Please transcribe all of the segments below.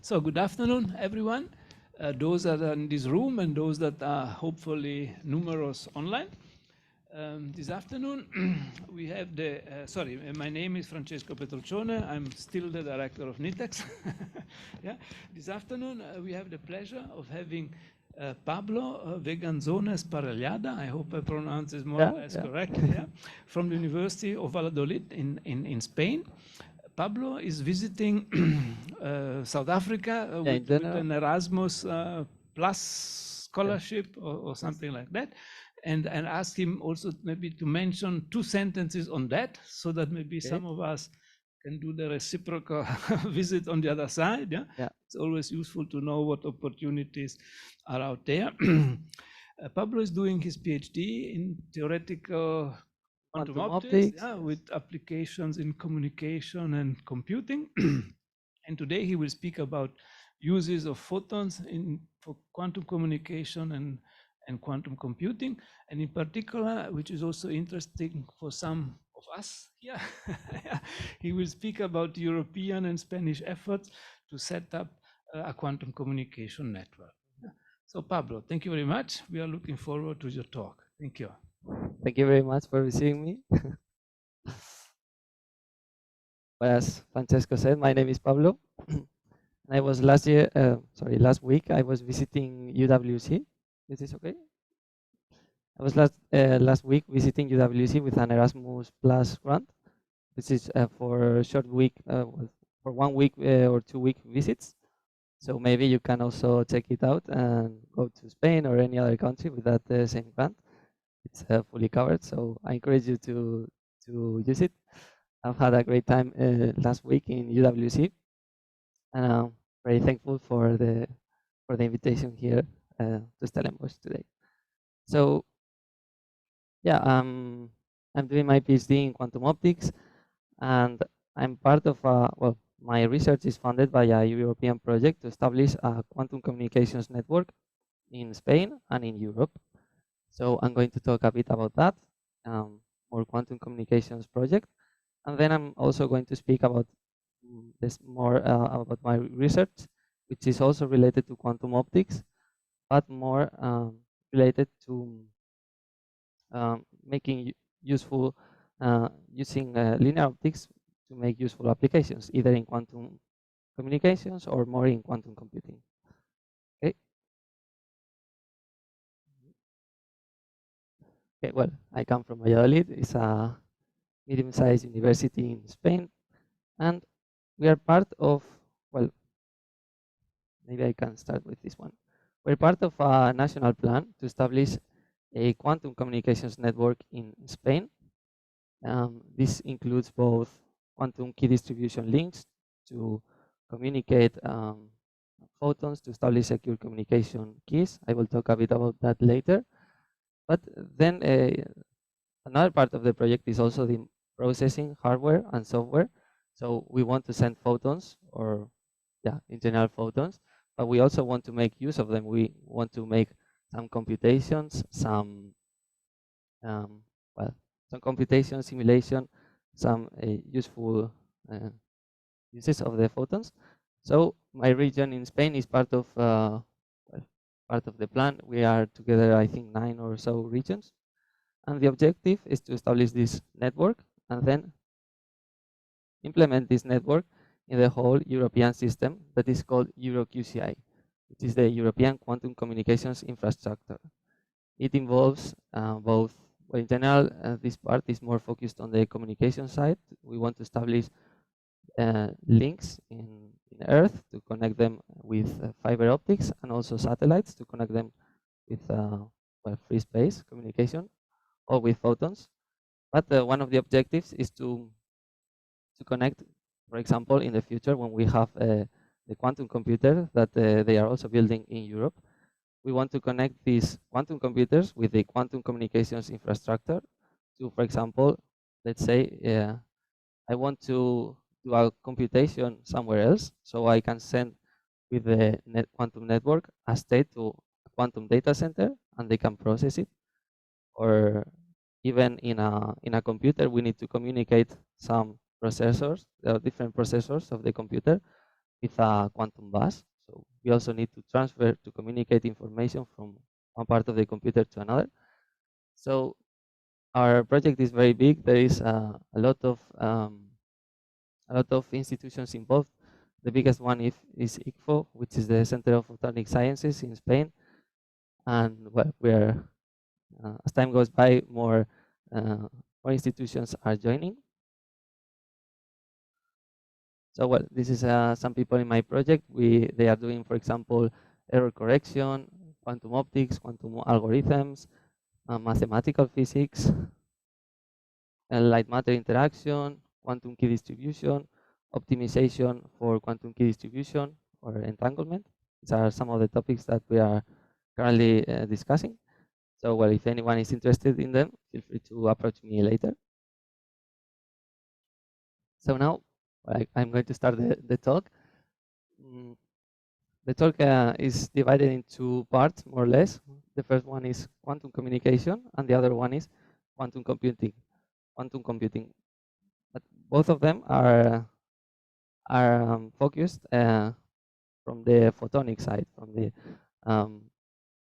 So good afternoon, everyone. Those that are in this room and those that are hopefully numerous online. This afternoon, we have the, my name is Francesco Petroccione. I'm still the director of NITheCS. Yeah. This afternoon, we have the pleasure of having Pablo Veganzones Parellada, I hope I pronounce this more or less correctly, yeah, from the University of Valladolid in Spain. Pablo is visiting South Africa with an Erasmus plus scholarship or something like that. And ask him also maybe to mention 2 sentences on that, so that maybe some of us can do the reciprocal visit on the other side. Yeah? It's always useful to know what opportunities are out there. Pablo is doing his PhD in theoretical quantum optics, yeah, with applications in communication and computing. And today he will speak about uses of photons for quantum communication and quantum computing, and in particular, which is also interesting for some of us here, he will speak about European and Spanish efforts to set up a quantum communication network. So Pablo, thank you very much. We are looking forward to your talk. Thank you. Thank you very much for receiving me. Well, as Francesco said, my name is Pablo. I was last week, I was visiting UWC. Is this okay? I was last week visiting UWC with an Erasmus Plus grant. This is for short week, for 1 week or 2 week visits. So maybe you can also check it out and go to Spain or any other country with that same grant. It's fully covered, so I encourage you to use it. I've had a great time last week in UWC, and I'm very thankful for the invitation here to Stellenbosch today. So yeah, I'm doing my PhD in quantum optics, and I'm part of my research is funded by a European project to establish a quantum communications network in Spain and in Europe. So I'm going to talk a bit about that, more quantum communications project, and then I'm also going to speak about this more about my research, which is also related to quantum optics, but more related to making useful using linear optics to make useful applications, either in quantum communications or more in quantum computing. Okay. Okay. Well, I come from Valladolid. It's a medium-sized university in Spain, and we are part of, well, maybe I can start with this one. We're part of a national plan to establish a quantum communications network in Spain. This includes both quantum key distribution links to communicate photons to establish secure communication keys. I will talk a bit about that later. But then another part of the project is also the processing hardware and software. So we want to send photons, or in general photons, but we also want to make use of them. We want to make some computations, some computation, simulation, some useful uses of the photons. So my region in Spain is part of the plan. We are together, I think, 9 or so regions, and the objective is to establish this network and then implement this network in the whole European system that is called EuroQCI, which is the European Quantum Communications Infrastructure. It involves both, well, in general, this part is more focused on the communication side. We want to establish links in Earth to connect them with fiber optics, and also satellites to connect them with free space communication or with photons. But one of the objectives is to connect, for example, in the future when we have the quantum computer that they are also building in Europe. We want to connect these quantum computers with the quantum communications infrastructure to, for example, let's say I want to do a computation somewhere else, so I can send with the quantum network a state to a quantum data center and they can process it. Or even in a computer, we need to communicate some processors. There are different processors of the computer with a quantum bus. So we also need to transfer to communicate information from one part of the computer to another. So our project is very big. There is a lot of institutions involved. The biggest one is ICFO, which is the Center of Photonic Sciences in Spain. And well, we're as time goes by, more institutions are joining. So well, this is some people in my project. They are doing, for example, error correction, quantum optics, quantum algorithms, mathematical physics, light matter interaction, quantum key distribution, optimization for quantum key distribution or entanglement. These are some of the topics that we are currently discussing. So well, if anyone is interested in them, feel free to approach me later. So now I'm going to start the talk. The talk is divided into 2 parts, more or less. The first one is quantum communication, and the other one is quantum computing. But both of them are focused from the photonic side, from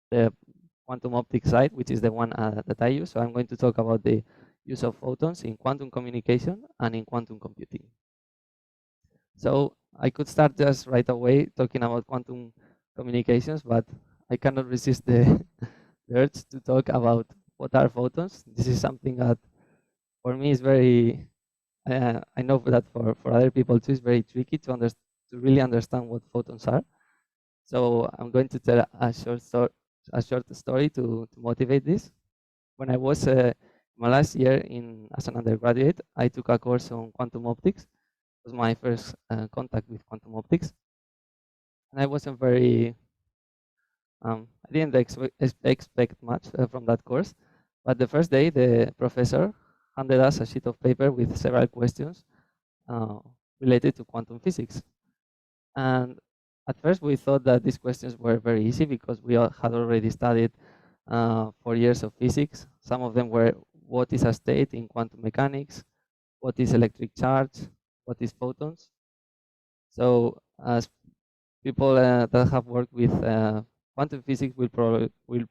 the quantum optics side, which is the one that I use. So I'm going to talk about the use of photons in quantum communication and in quantum computing. So I could start just right away talking about quantum communications, but I cannot resist the, the urge to talk about what are photons. This is something that for me is very, I know that for other people too, it's very tricky to really understand what photons are. So I'm going to tell a short story to motivate this. When I was my last year as an undergraduate, I took a course on quantum optics. It was my first contact with quantum optics, and I wasn't very. I didn't expect much from that course, but the first day the professor handed us a sheet of paper with several questions related to quantum physics. And at first we thought that these questions were very easy because we had already studied 4 years of physics. Some of them were, what is a state in quantum mechanics? What is electric charge? What is photons? So as people that have worked with quantum physics will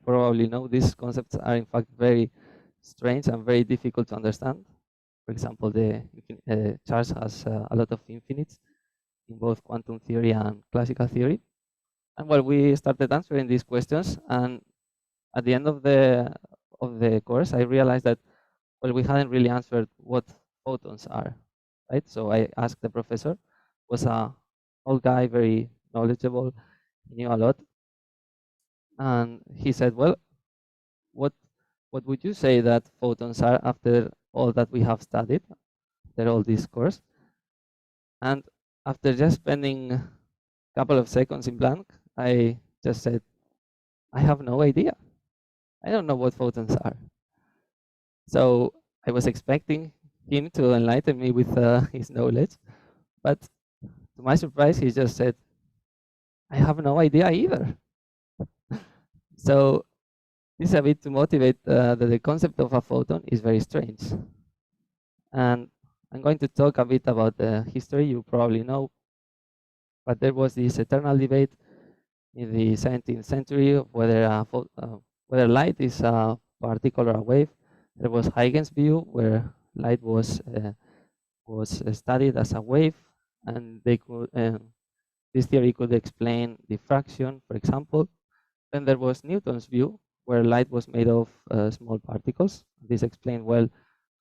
probably know, these concepts are in fact very strange and very difficult to understand. For example, the charge has a lot of infinites in both quantum theory and classical theory. And well, we started answering these questions, and at the end of the course, I realized that well, we hadn't really answered what photons are, right? So I asked the professor, was a old guy, very knowledgeable, he knew a lot, and he said, well, what would you say that photons are after all that we have studied, after all this course? And after just spending a couple of seconds in blank, I just said, I have no idea. I don't know what photons are. So I was expecting him to enlighten me with his knowledge, but to my surprise, he just said, I have no idea either. So this is a bit to motivate that the concept of a photon is very strange. And I'm going to talk a bit about the history. You probably know, but there was this eternal debate in the 17th century of whether light is a particle or a wave. There was Huygens' view, where light was studied as a wave, and this theory could explain diffraction, for example. Then there was Newton's view, where light was made of small particles. This explained well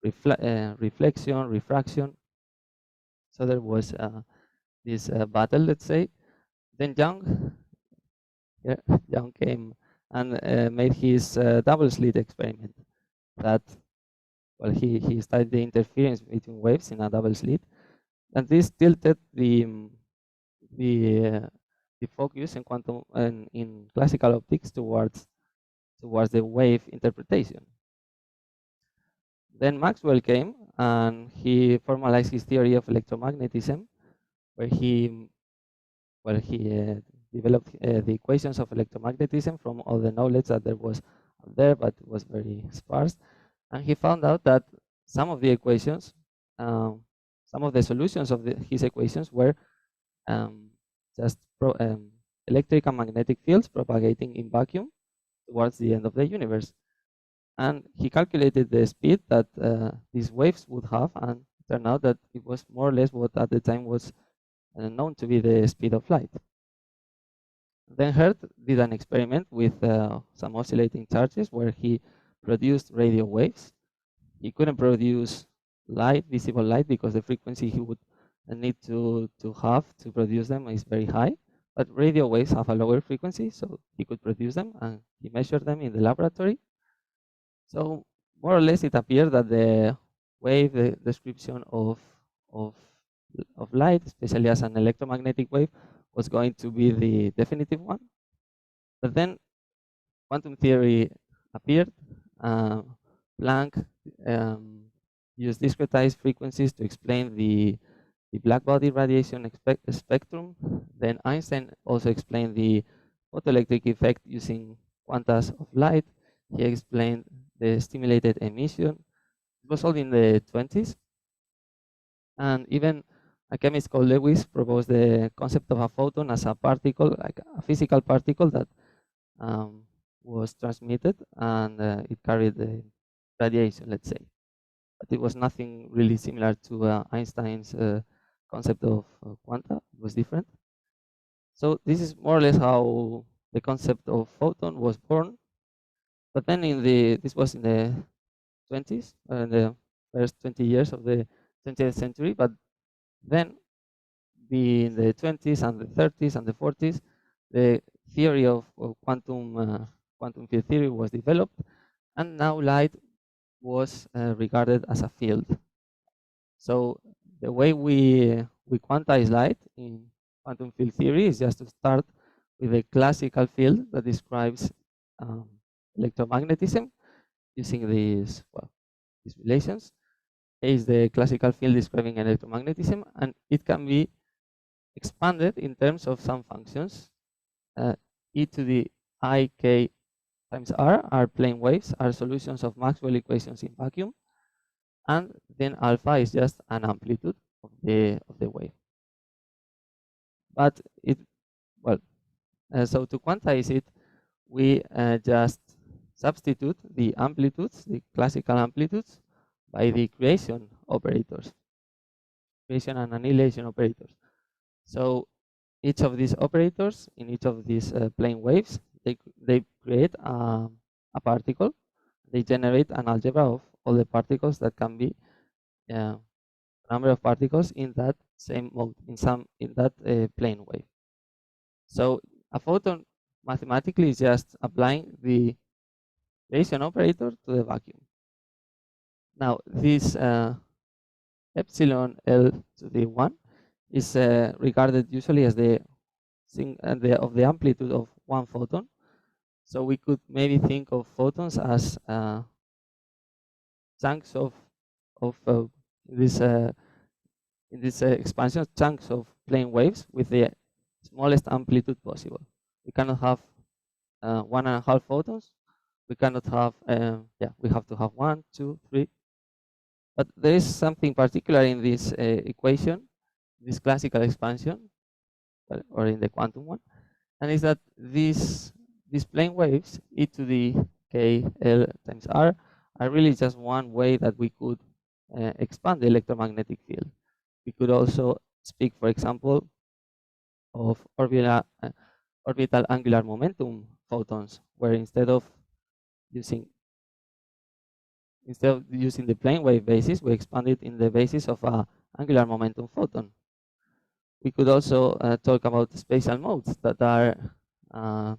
reflection, refraction. So there was this battle, let's say. Then Young came and made his double slit experiment. That well, he studied the interference between waves in a double slit, and this tilted the focus in quantum and in classical optics towards the wave interpretation. Then Maxwell came and he formalized his theory of electromagnetism, where he developed the equations of electromagnetism from all the knowledge that there was out there, but it was very sparse. And he found out that some of the equations, some of the solutions of his equations were just electric and magnetic fields propagating in vacuum towards the end of the universe. And he calculated the speed that these waves would have, and it turned out that it was more or less what at the time was known to be the speed of light. Then Hertz did an experiment with some oscillating charges where he produced radio waves. He couldn't produce light, visible light, because the frequency he would need to have to produce them is very high. But radio waves have a lower frequency, so he could produce them, and he measured them in the laboratory. So more or less, it appeared that the wave the description of light, especially as an electromagnetic wave, was going to be the definitive one. But then quantum theory appeared. Planck used discretized frequencies to explain the black body radiation spectrum. Then Einstein also explained the photoelectric effect using quantas of light. He explained the stimulated emission. It was all in the 20s. And even a chemist called Lewis proposed the concept of a photon as a particle, like a physical particle that was transmitted, and it carried the radiation, let's say. But it was nothing really similar to Einstein's concept of quanta. It was different. So this is more or less how the concept of photon was born. But then this was in the 20s, in the first 20 years of the 20th century. But then in the 20s and the 30s and the 40s, the theory of quantum field theory was developed, and now light was regarded as a field. So the way we quantize light in quantum field theory is just to start with a classical field that describes electromagnetism using these relations. A is the classical field describing electromagnetism, and it can be expanded in terms of some functions. E to the I k times r are plane waves, are solutions of Maxwell equations in vacuum, and then alpha is just an amplitude of the wave. But so to quantize it, we just substitute the amplitudes, the classical amplitudes, by the creation operators, creation and annihilation operators. So each of these operators in each of these plane waves, they create a particle. They generate an algebra of all the particles that can be number of particles in that same mode, in that plane wave. So a photon mathematically is just applying the creation operator to the vacuum. Now this epsilon L to the 1 is regarded usually as the amplitude of one photon. So we could maybe think of photons as chunks of in this expansion, chunks of plane waves with the smallest amplitude possible. We cannot have 1.5 photons. We cannot have we have to have 1, 2, 3. But there is something particular in this equation, this classical expansion, or in the quantum one, and is that these plane waves, e to the k L times r, are really just one way that we could expand the electromagnetic field. We could also speak, for example, of orbital angular momentum photons, where instead of using the plane wave basis, we expand it in the basis of a angular momentum photon. We could also talk about spatial modes that are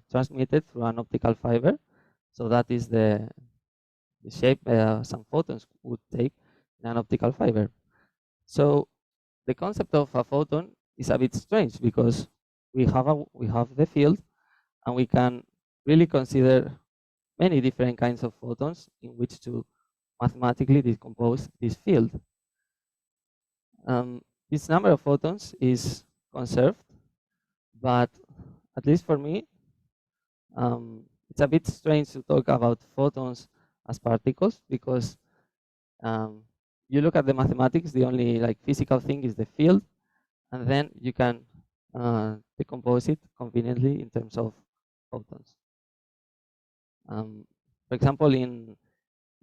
transmitted through an optical fiber. So that is the shape some photons would take in an optical fiber. So the concept of a photon is a bit strange, because we have the field, and we can really consider many different kinds of photons in which to mathematically decompose this field. This number of photons is conserved, but at least for me, it's a bit strange to talk about photons as particles, because you look at the mathematics, the only physical thing is the field, and then you can decompose it conveniently in terms of photons. For example,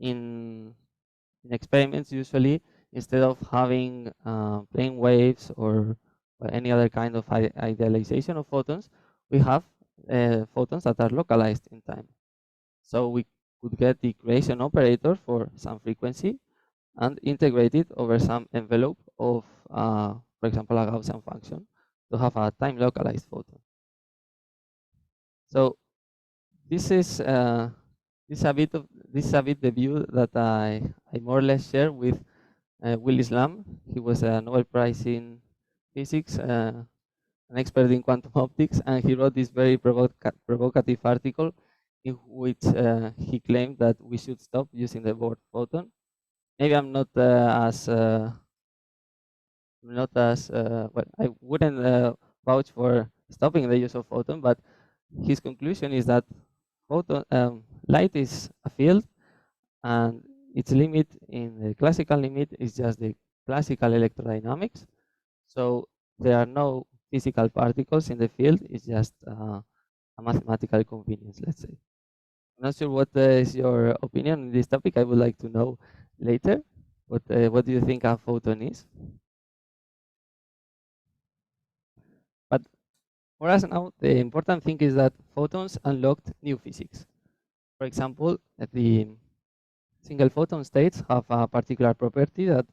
in experiments, usually instead of having plane waves or any other kind of idealization of photons, we have photons that are localized in time. So we could get the creation operator for some frequency and integrate it over some envelope of, for example, a Gaussian function to have a time localized photon. So this is a bit the view that I more or less share with Willis Lamb. He was a Nobel Prize in physics, an expert in quantum optics, and he wrote this very provocative article in which he claimed that we should stop using the word photon. Maybe I'm not well, I wouldn't vouch for stopping the use of photon, but his conclusion is that light is a field, and its limit in the classical limit is just the classical electrodynamics. So there are no physical particles in the field. It's just a mathematical convenience, let's say. I'm not sure what is your opinion on this topic. I would like to know later. What do you think a photon is? But for us now, the important thing is that photons unlocked new physics. For example, the single photon states have a particular property that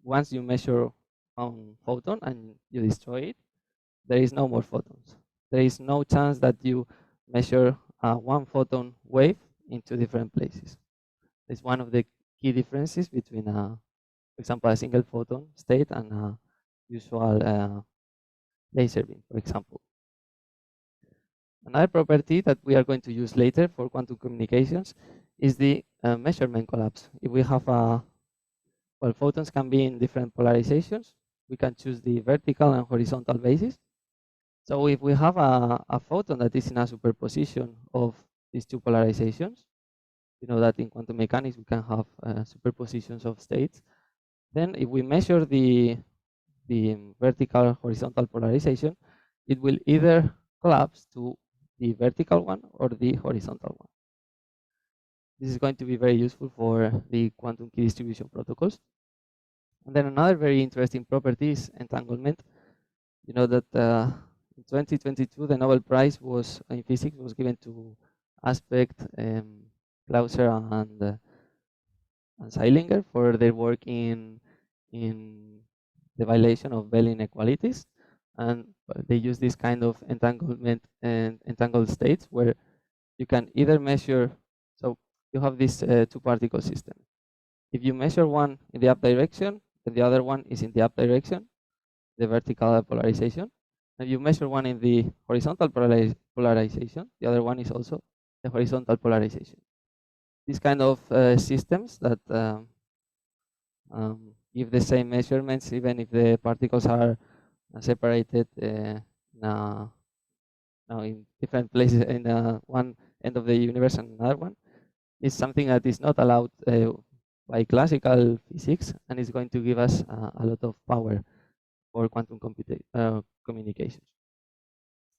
once you measure one photon and you destroy it, there is no more photons. There is no chance that you measure one photon wave in two different places. It's one of the key differences between, for example, a single photon state and a usual laser beam, for example. Another property that we are going to use later for quantum communications is the measurement collapse. If we have well, photons can be in different polarizations. We can choose the vertical and horizontal basis. So if we have a photon that is in a superposition of these two polarizations, you know that in quantum mechanics we can have superpositions of states. Then if we measure the vertical horizontal polarization, it will either collapse to the vertical one or the horizontal one. This is going to be very useful for the quantum key distribution protocols. And then another very interesting property is entanglement. You know that in 2022 the Nobel Prize in physics was given to Aspect, Clauser, and Seilinger for their work in the violation of Bell inequalities, and they use this kind of entanglement and entangled states where you can either measure. So you have this two particle system. If you measure one in the up direction, and the other one is in the up direction, the vertical polarization. And you measure one in the horizontal polarization, the other one is also the horizontal polarization. These kind of systems that give the same measurements even if the particles are separated in different places in one end of the universe and another one, is something that is not allowed by classical physics, and is going to give us a lot of power for quantum communications.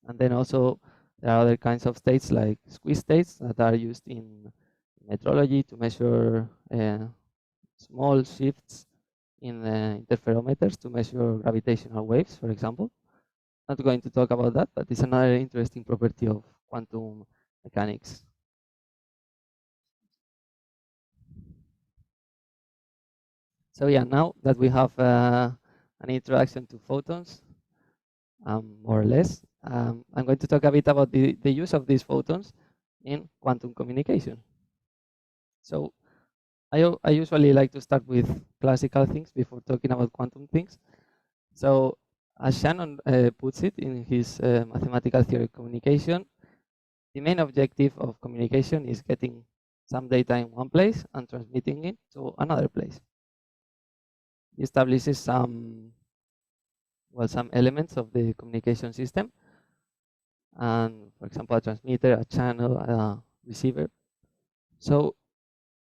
And then also there are other kinds of states like squeeze states that are used in metrology to measure small shifts in interferometers to measure gravitational waves, for example. Not going to talk about that, but it's another interesting property of quantum mechanics. So yeah, now that we have an introduction to photons, more or less, I'm going to talk a bit about the use of these photons in quantum communication. So I usually like to start with classical things before talking about quantum things. So as Shannon puts it in his mathematical theory of communication, the main objective of communication is getting some data in one place and transmitting it to another place. He establishes some elements of the communication system, and for example, a transmitter, a channel, a receiver. So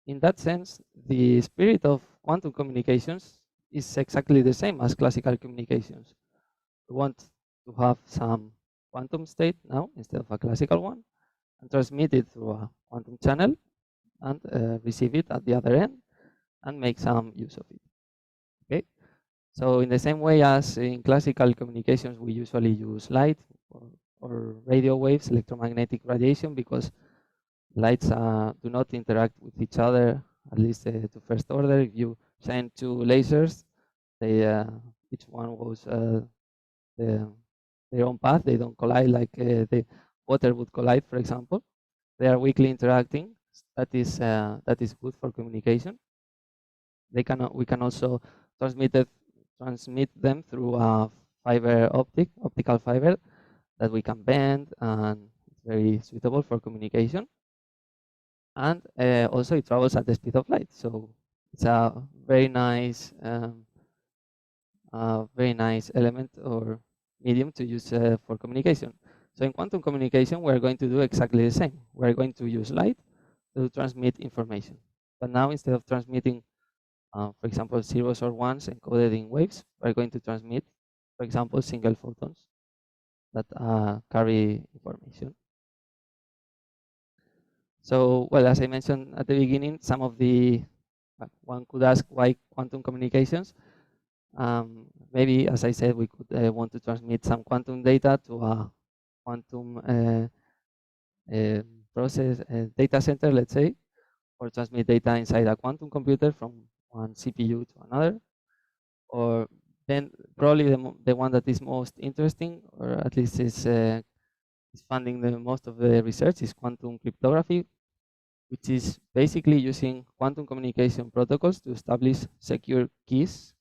in that sense, the spirit of quantum communications is exactly the same as classical communications. We want to have some quantum state now instead of a classical one, and transmit it through a quantum channel and receive it at the other end and make some use of it. Okay, so in the same way as in classical communications, we usually use light or radio waves, electromagnetic radiation, because lights do not interact with each other, at least to first order. If you shine two lasers, they each one goes their own path. They don't collide like the water would collide, for example. They are weakly interacting. That is good for communication. We can also transmit them through a optical fiber that we can bend, and it's very suitable for communication. And also it travels at the speed of light, so it's a very nice element or medium to use for communication. So in quantum communication, we're going to do exactly the same. We're going to use light to transmit information. But now, instead of transmitting, for example, zeros or ones encoded in waves, we're going to transmit, for example, single photons that carry information. So, well, as I mentioned at the beginning, some of the, one could ask why quantum communications. Maybe, as I said, we could want to transmit some quantum data to a quantum process data center, let's say, or transmit data inside a quantum computer from one CPU to another. Or then probably the one that is most interesting, or at least is funding the most of the research, is quantum cryptography, which is basically using quantum communication protocols to establish secure keys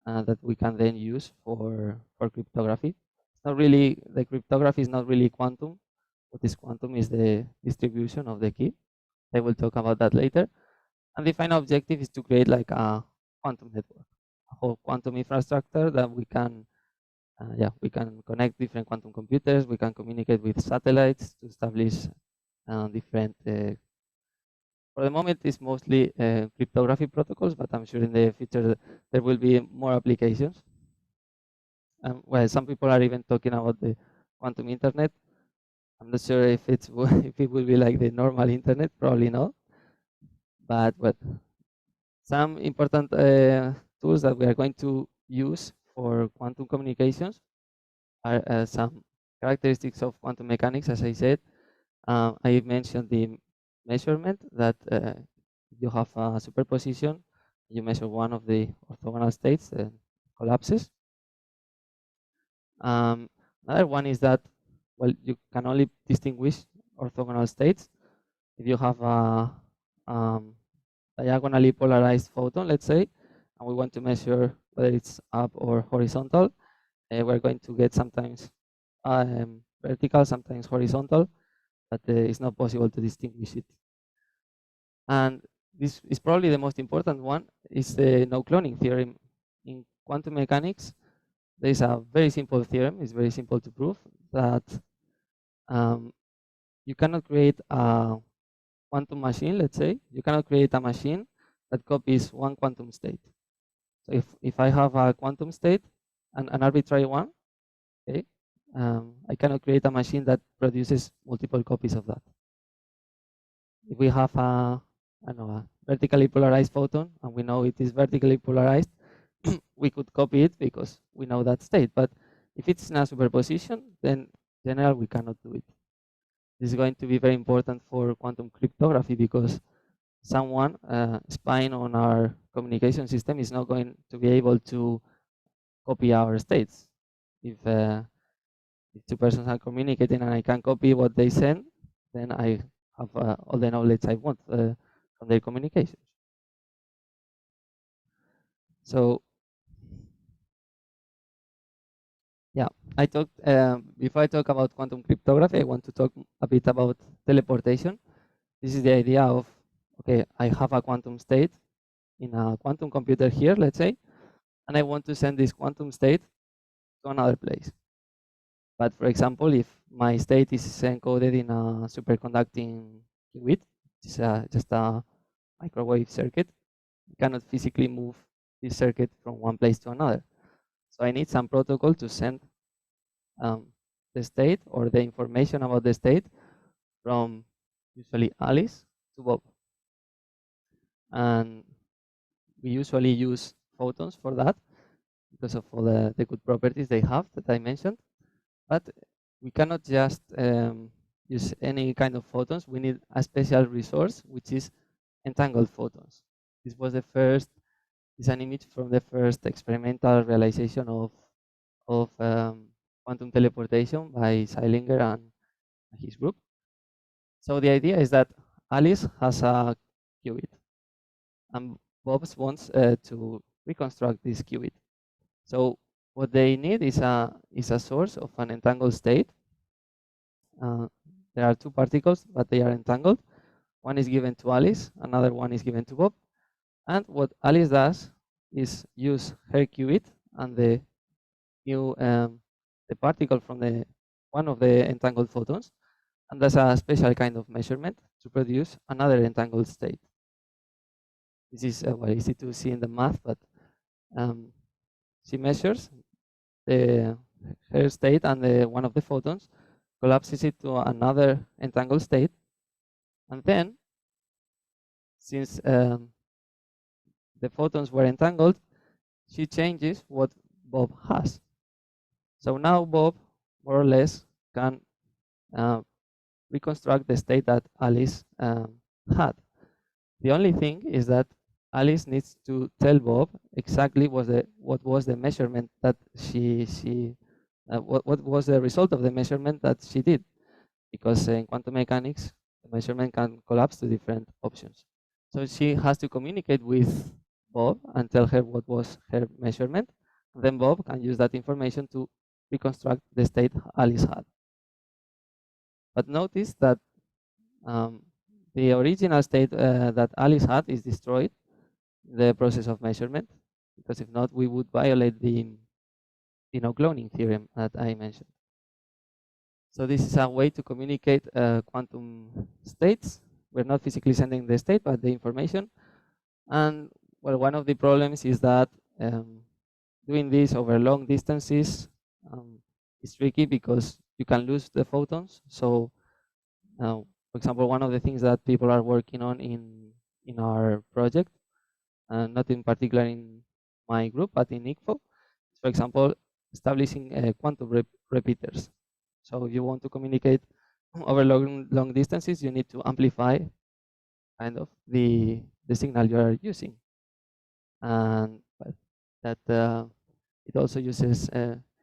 that we can then use for cryptography. It's not really, the cryptography is not really quantum. What is quantum is the distribution of the key. I will talk about that later. And the final objective is to create like a quantum network, a whole quantum infrastructure that we can connect different quantum computers. We can communicate with satellites to establish different. For the moment, it's mostly cryptography protocols, but I'm sure in the future there will be more applications. Well, some people are even talking about the quantum internet. I'm not sure if it's if it will be like the normal internet, probably not. But some important tools that we are going to use for quantum communications are some characteristics of quantum mechanics. As I said, I mentioned the measurement that you have a superposition, you measure one of the orthogonal states, collapses. Another one is that, well, you can only distinguish orthogonal states if you have a diagonally polarized photon, let's say, and we want to measure whether it's up or horizontal. We're going to get sometimes vertical, sometimes horizontal, but it's not possible to distinguish it. And this is probably the most important one, is the no cloning theorem. In quantum mechanics, there is a very simple theorem, it's very simple to prove, that you cannot create a quantum machine, let's say, you cannot create a machine that copies one quantum state. So if I have a quantum state, an arbitrary one, okay, I cannot create a machine that produces multiple copies of that. If we have a vertically polarized photon, and we know it is vertically polarized, we could copy it because we know that state. But if it's in a superposition, then in general we cannot do it. This is going to be very important for quantum cryptography, because someone spying on our communication system is not going to be able to copy our states. If two persons are communicating and I can copy what they send, then I have all the knowledge I want from their communications. So yeah, I talked before I talk about quantum cryptography, I want to talk a bit about teleportation. This is the idea of, okay, I have a quantum state in a quantum computer here, let's say, and I want to send this quantum state to another place. But for example, if my state is encoded in a superconducting qubit, which is just a microwave circuit, you cannot physically move this circuit from one place to another. So I need some protocol to send the state or the information about the state from usually Alice to Bob. And we usually use photons for that because of all the good properties they have that I mentioned. But we cannot just use any kind of photons. We need a special resource, which is entangled photons. This was the first, is an image from the first experimental realization of quantum teleportation by Seilinger and his group. So the idea is that Alice has a qubit, and Bob wants to reconstruct this qubit. So what they need is a source of an entangled state. There are two particles, but they are entangled. One is given to Alice, another one is given to Bob. And what Alice does is use her qubit and the new the particle from the one of the entangled photons, and does a special kind of measurement to produce another entangled state. This is well, easy to see in the math, but she measures her state and one of the photons, collapses it to another entangled state, and then, since the photons were entangled, she changes what Bob has. So now Bob, more or less, can reconstruct the state that Alice had. The only thing is that Alice needs to tell Bob exactly what was the measurement that what was the result of the measurement that she did, because in quantum mechanics the measurement can collapse to different options. So she has to communicate with Bob and tell her what was her measurement, and then Bob can use that information to reconstruct the state Alice had. But notice that the original state that Alice had is destroyed in the process of measurement, because if not, we would violate the no-cloning theorem that I mentioned. So this is a way to communicate quantum states. We're not physically sending the state, but the information. And well, one of the problems is that doing this over long distances is tricky because you can lose the photons. So, for example, one of the things that people are working on in our project, not in particular in my group, but in ICFO, is, for example, establishing quantum repeaters. So if you want to communicate over long distances, you need to amplify kind of the signal you are using, and that it also uses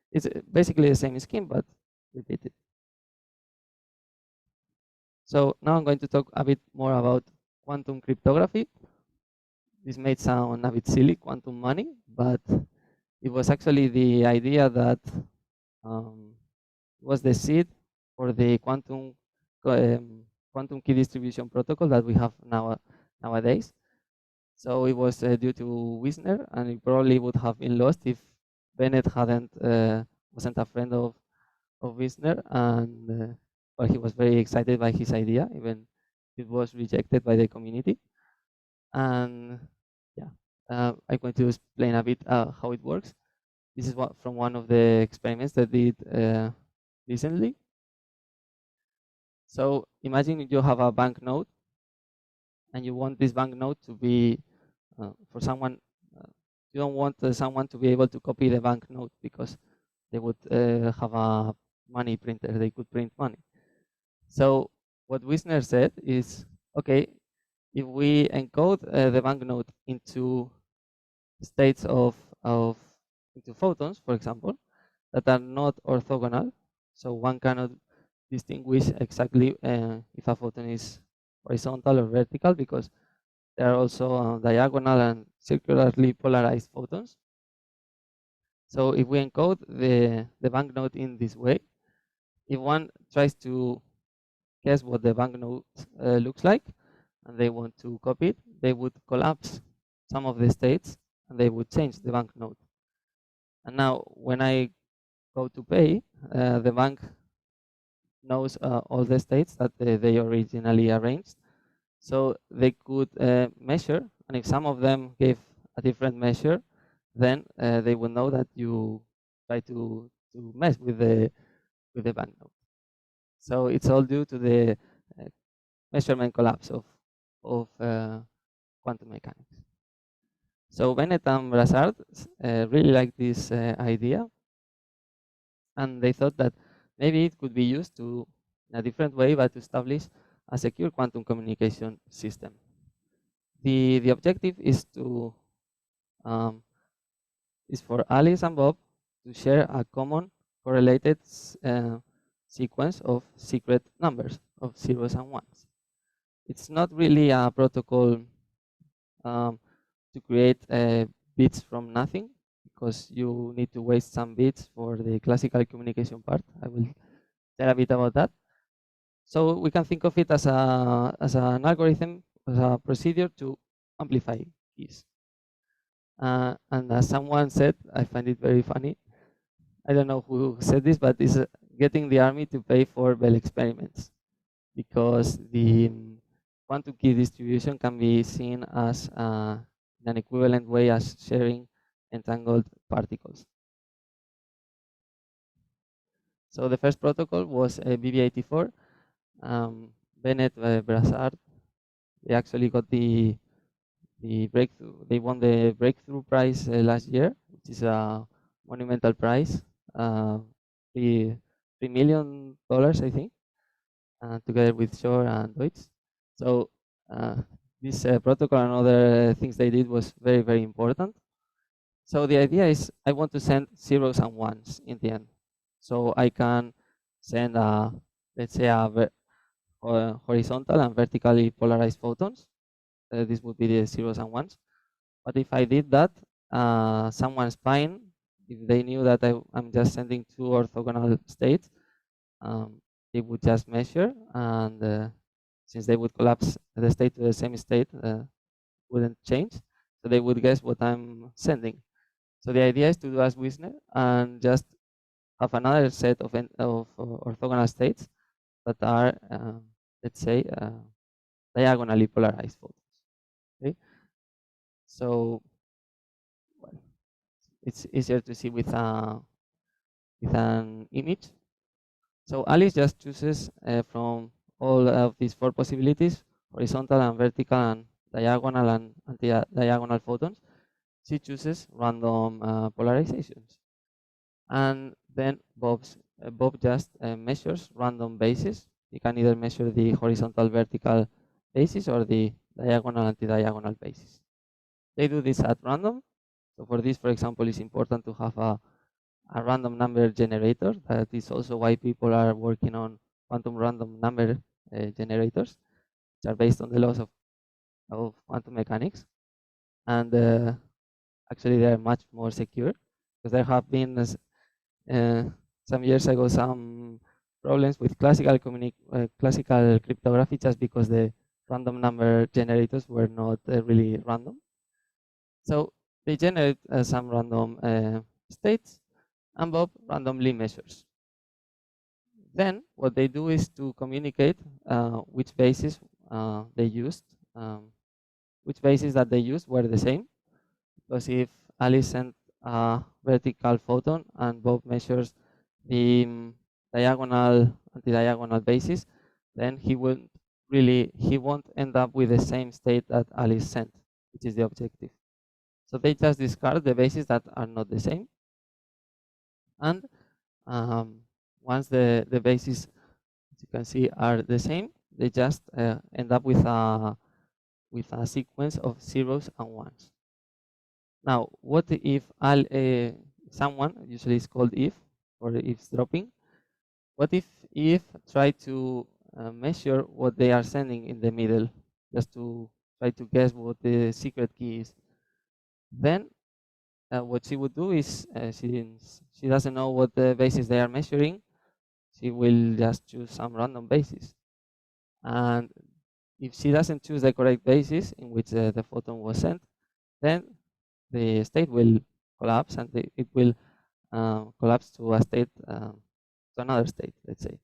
it's basically the same scheme but repeated. So now I'm going to talk a bit more about quantum cryptography. This may sound a bit silly, quantum money, but it was actually the idea that was the seed for the quantum key distribution protocol that we have nowadays. So it was due to Wisner, and it probably would have been lost if Bennett wasn't a friend of Wisner, and well, he was very excited by his idea, even it was rejected by the community. And yeah, I'm going to explain a bit how it works. This is from one of the experiments that did recently. So imagine you have a banknote, and you want this banknote to be for someone. You don't want someone to be able to copy the banknote because they would have a money printer. They could print money. So what Wisner said is, okay, if we encode the banknote into states into photons, for example, that are not orthogonal, so one cannot distinguish exactly if a photon is horizontal or vertical, because there are also diagonal and circularly polarized photons. So if we encode the banknote in this way, if one tries to guess what the banknote looks like, and they want to copy it, they would collapse some of the states, and they would change the banknote. And now, when I go to pay, the bank knows all the states that they originally arranged. So they could measure, and if some of them gave a different measure, then they would know that you try to mess with with the banknote. So it's all due to the measurement collapse of quantum mechanics. So Bennett and Brassard really liked this idea, and they thought that maybe it could be used to, in a different way, but to establish a secure quantum communication system. The objective is to is for Alice and Bob to share a common correlated sequence of secret numbers of zeros and ones. It's not really a protocol to create bits from nothing, because you need to waste some bits for the classical communication part. I will tell a bit about that. So we can think of it as an algorithm, as a procedure to amplify keys. And as someone said, I find it very funny. I don't know who said this, but it's getting the army to pay for Bell experiments, because the quantum key distribution can be seen as in an equivalent way as sharing entangled particles. So the first protocol was BB84. Bennett, Brassard, they actually got the breakthrough. They won the breakthrough prize last year, which is a monumental prize, $3 million, I think, together with Shor and Deutsch. So this protocol and other things they did was very, very important. So the idea is I want to send zeros and ones in the end. So I can send, let's say, horizontal and vertically polarized photons. This would be the zeros and ones. But if I did that, someone's fine. If they knew that I'm just sending two orthogonal states, they would just measure, and since they would collapse the state to the same state, wouldn't change. So they would guess what I'm sending. So the idea is to do as Wisner and just have another set of orthogonal states that are, let's say, diagonally polarized photons. Okay, so well, it's easier to see with an image. So Alice just chooses from all of these four possibilities: horizontal and vertical and diagonal and anti-diagonal photons. She chooses random polarizations, and then Bob just measures random bases. He can either measure the horizontal vertical basis or the diagonal anti-diagonal basis. They do this at random. So for this, for example, it's important to have a random number generator. That is also why people are working on quantum random number generators, which are based on the laws of quantum mechanics. And actually, they are much more secure, because there have been some years ago some problems with classical cryptography, just because the random number generators were not really random. So they generate some random states, and Bob randomly measures. Then what they do is to communicate which bases they used, which bases that they used were the same. Because if Alice sent a vertical photon and Bob measures the diagonal anti-diagonal basis, then he won't end up with the same state that Alice sent, which is the objective. So they just discard the bases that are not the same, and once the bases, as you can see, are the same, they just end up with a sequence of zeros and ones. Now, what if someone, usually it's called if, or eavesdropping, what if try to measure what they are sending in the middle, just to try to guess what the secret key is? Then what she would do is, she doesn't know what the basis they are measuring, she will just choose some random basis. And if she doesn't choose the correct basis in which the photon was sent, then the state will collapse, and it will collapse to a state, to another state, let's say.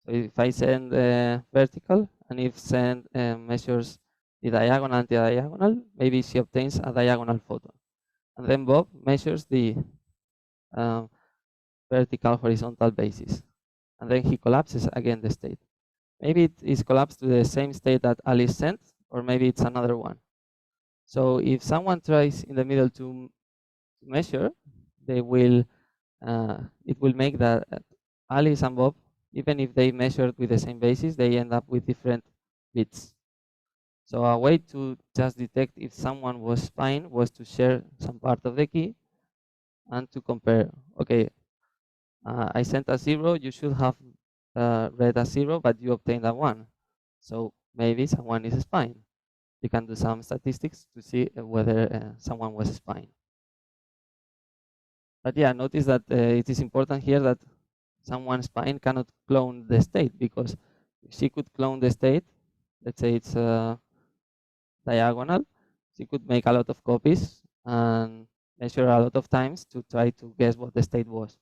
So if I send vertical, and if send measures the diagonal anti-diagonal, maybe she obtains a diagonal photon. And then Bob measures the vertical horizontal basis. and then he collapses again the state. Maybe it is collapsed to the same state that Alice sent, or maybe it's another one. So if someone tries in the middle to measure, they will it will make that Alice and Bob, even if they measured with the same basis, they end up with different bits. So a way to just detect if someone was spying was to share some part of the key and to compare. Okay, I sent a 0, you should have read a 0, but you obtained a 1. So maybe someone is spying. You can do some statistics to see whether someone was spying. But yeah, notice that it is important here that someone spying cannot clone the state, because if she could clone the state, let's say it's diagonal, she could make a lot of copies and measure a lot of times to try to guess what the state was.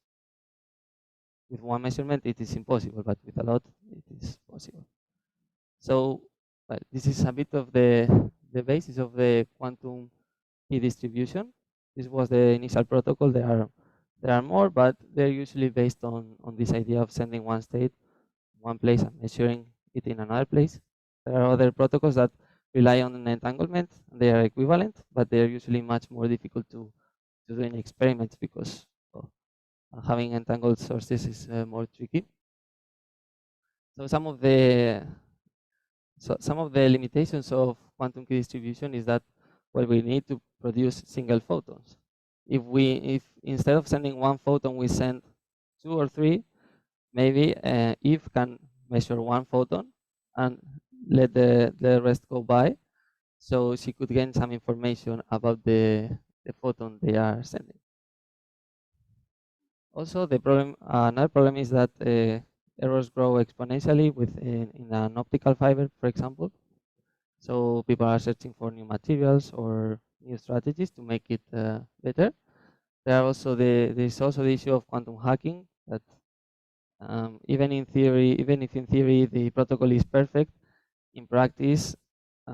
With one measurement, it is impossible, but with a lot, it is possible. So well, this is a bit of the basis of the quantum key distribution. This was the initial protocol. There are more, but they're usually based on this idea of sending one state one place and measuring it in another place. There are other protocols that rely on an entanglement. They are equivalent, but they are usually much more difficult to do in experiments because having entangled sources is more tricky. So some of the limitations of quantum key distribution is that, well, we need to produce single photons. If instead of sending one photon we send 2 or 3, maybe Eve can measure one photon and let the rest go by, so she could gain some information about the photon they are sending. Also, another problem is that errors grow exponentially in an optical fiber, for example. So people are searching for new materials or new strategies to make it better. There's also the issue of quantum hacking, that even if in theory the protocol is perfect, in practice, I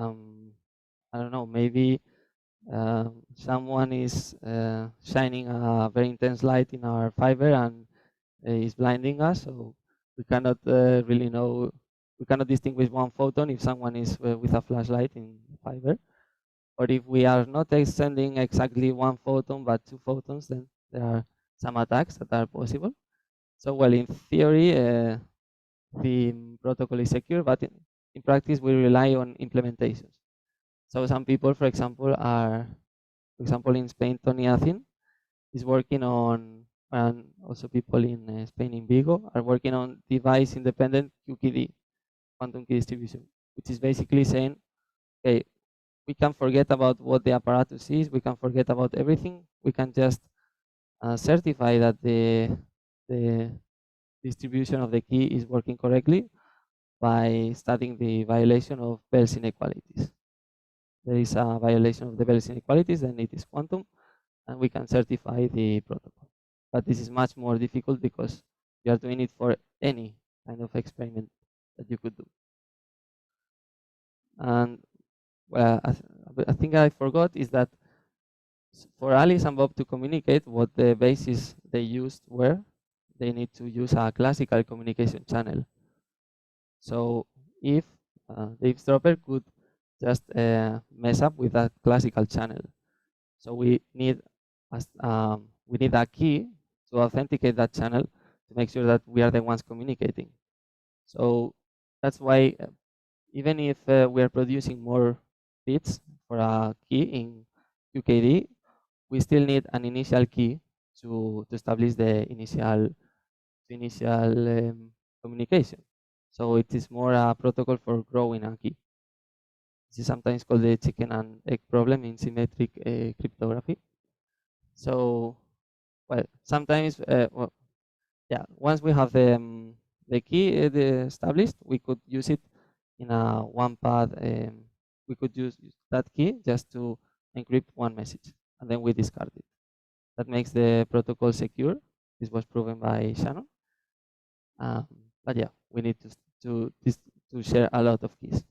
don't know, maybe someone is shining a very intense light in our fiber and is blinding us, so we cannot really know, we cannot distinguish one photon if someone is with a flashlight in fiber. Or if we are not sending exactly one photon but 2 photons, then there are some attacks that are possible. So, well, in theory, the protocol is secure, but in practice, we rely on implementations. So some people, for example, in Spain, Tony Athin is working on, and also people in Spain, in Vigo, are working on device-independent QKD, quantum key distribution, which is basically saying, okay, we can forget about what the apparatus is, we can forget about everything, we can just certify that the distribution of the key is working correctly by studying the violation of Bell's inequalities. There is a violation of the Bell's inequalities, then it is quantum, and we can certify the protocol. But this is much more difficult because you are doing it for any kind of experiment that you could do. And well, I think I forgot is that for Alice and Bob to communicate, what the bases they used were, they need to use a classical communication channel. So if the eavesdropper could just mess up with that classical channel, so we need a key to authenticate that channel to make sure that we are the ones communicating. So that's why even if we are producing more bits for a key in QKD, we still need an initial key to establish the initial communication. So it is more a protocol for growing a key. This is sometimes called the chicken and egg problem in symmetric cryptography. So, well, sometimes, once we have the key established, we could use it in a one path. We could use that key just to encrypt one message, and then we discard it. That makes the protocol secure. This was proven by Shannon. But yeah, we need to share a lot of keys.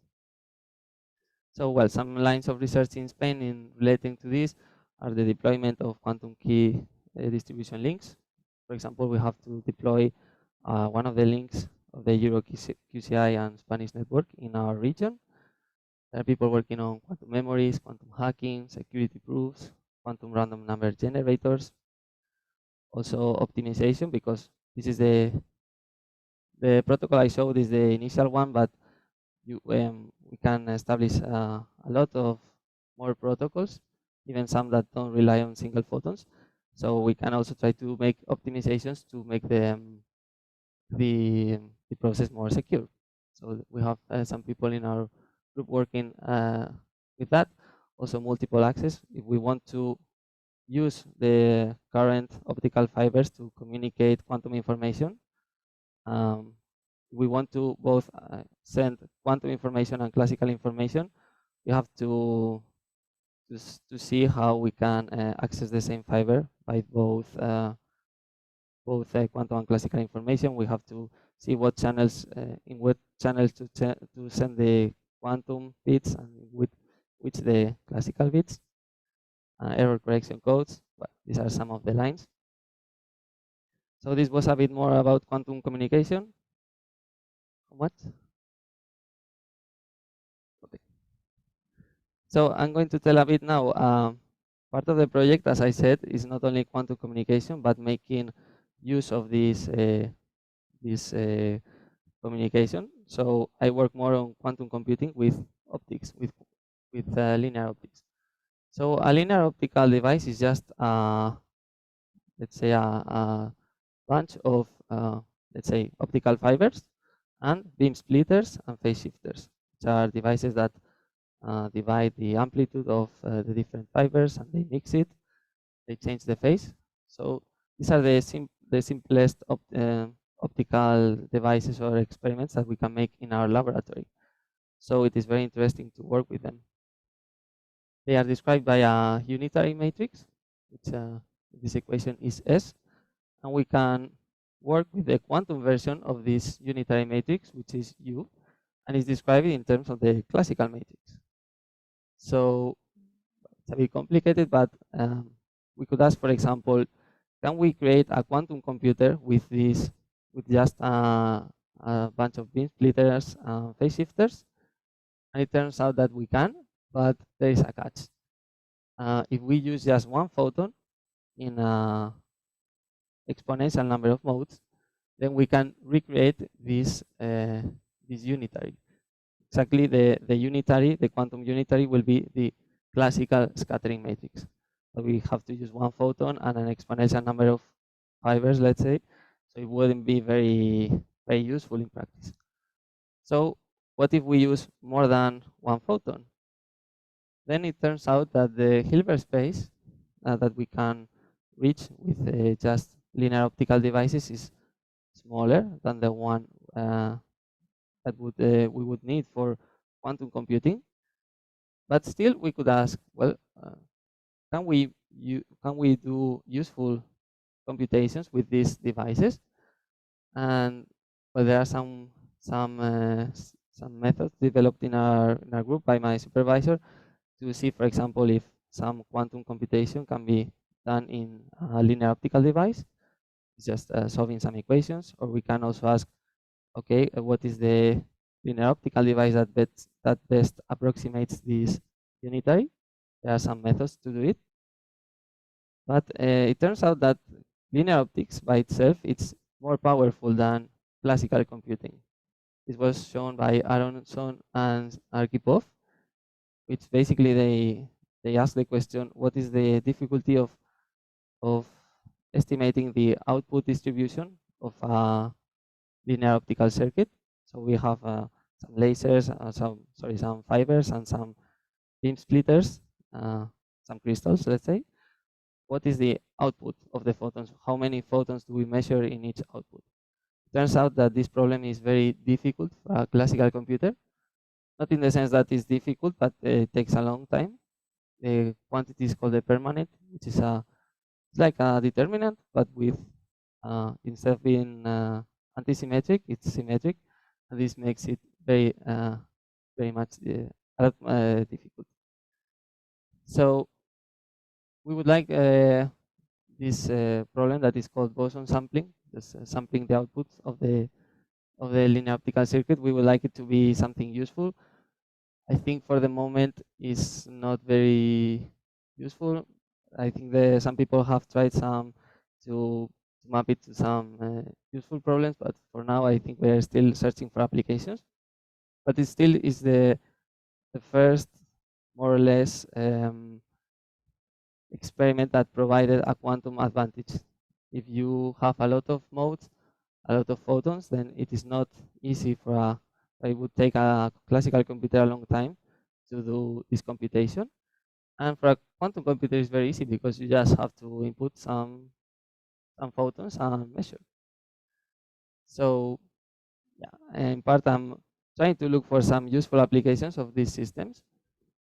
So, well, some lines of research in Spain in relating to this are the deployment of quantum key distribution links. For example, we have to deploy one of the links of the Euro QCI and Spanish network in our region. There are people working on quantum memories, quantum hacking, security proofs, quantum random number generators, also optimization, because this is the protocol I showed is the initial one, but we can establish a lot of more protocols, even some that don't rely on single photons. So we can also try to make optimizations to make the process more secure. So we have some people in our group working with that. Also multiple access. If we want to use the current optical fibers to communicate quantum information, we want to both send quantum information and classical information. We have to see how we can access the same fiber by both quantum and classical information. We have to see what channels in what channels to send the quantum bits and with which the classical bits. Error correction codes. Well, these are some of the lines. So this was a bit more about quantum communication. What? Okay. So I'm going to tell a bit now. Part of the project, as I said, is not only quantum communication, but making use of this communication. So I work more on quantum computing with optics, with linear optics. So a linear optical device is just, let's say, a bunch of, let's say, optical fibers and beam splitters and phase shifters, which are devices that divide the amplitude of the different fibers, and they mix it, they change the phase. So these are the simplest optical devices or experiments that we can make in our laboratory. So it is very interesting to work with them. They are described by a unitary matrix, which this equation is S, and we can work with the quantum version of this unitary matrix, which is U, and is described in terms of the classical matrix. So it's a bit complicated, but we could ask, for example, can we create a quantum computer with just a bunch of beam splitters and phase shifters? And it turns out that we can, but there is a catch. If we use just one photon in an exponential number of modes, then we can recreate this unitary. Exactly, the quantum unitary will be the classical scattering matrix. So we have to use one photon and an exponential number of fibers, let's say. So it wouldn't be very useful in practice. So what if we use more than one photon? Then it turns out that the Hilbert space that we can reach with just linear optical devices is smaller than the one that we would need for quantum computing. But still, we could ask, well, can we do useful computations with these devices? And well, there are some methods developed in our group by my supervisor to see, for example, if some quantum computation can be done in a linear optical device, just solving some equations. Or we can also ask, okay, what is the linear optical device that best approximates this unitary? There are some methods to do it. But it turns out that linear optics by itself it's more powerful than classical computing. This was shown by Aronson and Arkhipov, which basically they asked the question, what is the difficulty of estimating the output distribution of a linear optical circuit? So we have some lasers, some fibers and some beam splitters, some crystals, let's say. What is the output of the photons? How many photons do we measure in each output? Turns out that this problem is very difficult for a classical computer. Not in the sense that it's difficult, but it takes a long time. The quantity is called the permanent, which is it's like a determinant, but with instead of being antisymmetric, it's symmetric, and this makes it very much difficult. So we would like this problem that is called boson sampling just sampling the output of the linear optical circuit. We would like it to be something useful. I think for the moment it's not very useful. I think some people have tried to map it to some useful problems, but for now I think we are still searching for applications. But it still is the first, more or less, experiment that provided a quantum advantage. If you have a lot of modes, a lot of photons, then it is not easy it would take a classical computer a long time to do this computation. And for a quantum computer, it's very easy because you just have to input some photons and measure. So yeah, in part, I'm trying to look for some useful applications of these systems.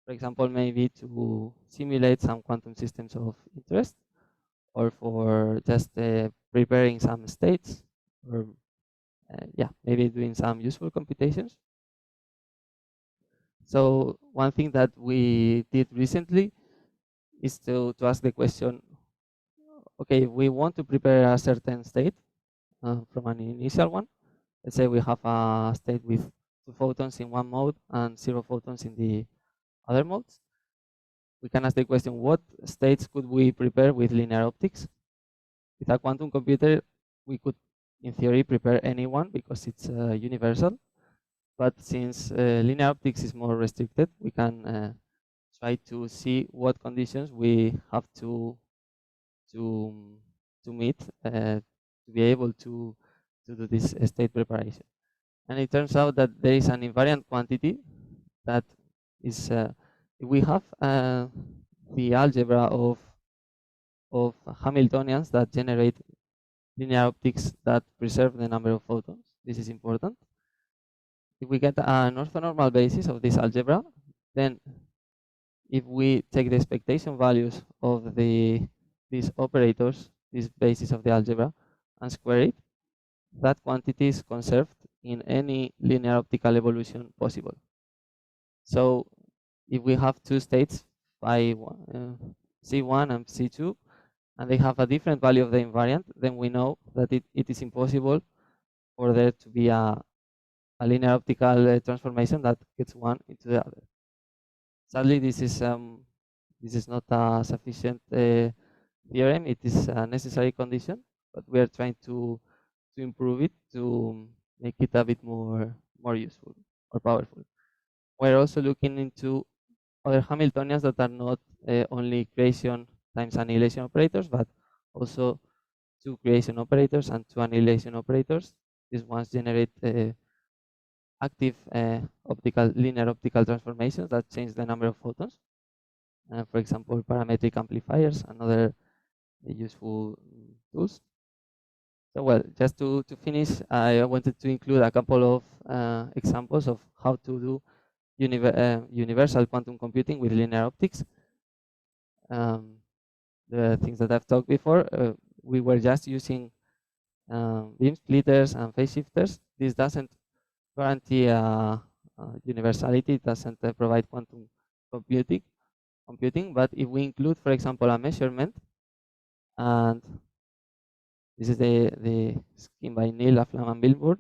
For example, maybe to simulate some quantum systems of interest, or for just preparing some states, or yeah, maybe doing some useful computations. So one thing that we did recently is to ask the question, okay, we want to prepare a certain state from an initial one. Let's say we have a state with 2 photons in one mode and 0 photons in the other modes. We can ask the question, what states could we prepare with linear optics? With a quantum computer, we could, in theory, prepare any one because it's universal. But since linear optics is more restricted, we can try to see what conditions we have to meet to be able to do this state preparation. And it turns out that there is an invariant quantity that is, if we have the algebra of Hamiltonians that generate linear optics that preserve the number of photons, this is important. If we get an orthonormal basis of this algebra, then if we take the expectation values of these operators, this basis of the algebra, and square it, that quantity is conserved in any linear optical evolution possible. So if we have two states, C1 and C2, and they have a different value of the invariant, then we know that it is impossible for there to be a linear optical transformation that gets one into the other. Sadly, this is not a sufficient theorem. It is a necessary condition, but we are trying to improve it to make it a bit more useful or powerful. We're also looking into other Hamiltonians that are not only creation times annihilation operators, but also two creation operators and two annihilation operators. These ones generate active linear optical transformations that change the number of photons. For example, parametric amplifiers and other useful tools. So well, just to finish, I wanted to include a couple of examples of how to do universal quantum computing with linear optics. The things that I've talked before, we were just using beam splitters and phase shifters. This doesn't guarantee universality, it doesn't provide quantum computing, but if we include, for example, a measurement, and this is the scheme by Neil, Aflam, and Bilburn.